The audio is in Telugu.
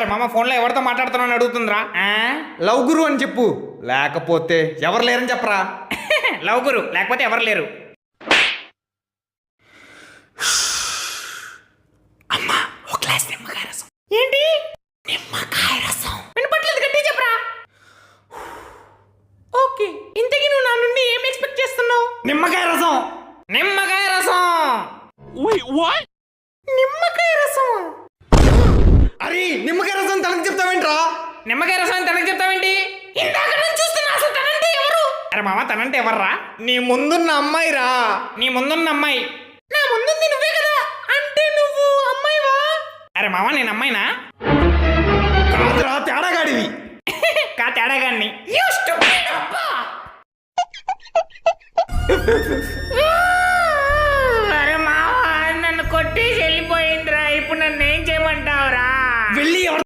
అరే మామ ఫోన్లో ఎవరితో మాట్లాడుతున్నావు అడుగుతుందిరా. లవ్ గురు అని చెప్పు, లేకపోతే ఎవరు లేరని చెప్పరా. లవ్ గురు లేకపోతే ఎవరు లేరు. అమ్మా ఒక గ్లాస్ నిమ్మకాయ రసం. ఏంటి? నిమ్మకాయ రసం. వినపట్లేదు, గట్టి చెప్పరా. ఓకే, ఇంతకీ నువ్వు నా నుండి ఏం ఎక్స్పెక్ట్ చేస్తున్నావు? నిమ్మకాయ రసం. నిమ్మకాయ రసం. నిమ్మకాయ రసం. అరే నిమ్మకాయ రసం తనకి చెప్తావేంట్రా? నిమ్మకాయ రసం అని తనకి చెప్తావేంటి? ఇందాక నుంచి చూస్తున్నా, అసలు తనంటే ఎవరు? అరే మామ తనంటే ఎవర్రా? నీ ముందున్న అమ్మాయిరా. నీ ముందున్న అమ్మాయి. నా ముందుంది నువ్వే కదా, అంటే నువ్వు అమ్మాయివా? అరే మామ నేను అమ్మాయినా? కాదురా తేడాగాడివి. కా తేడాగాన్ని.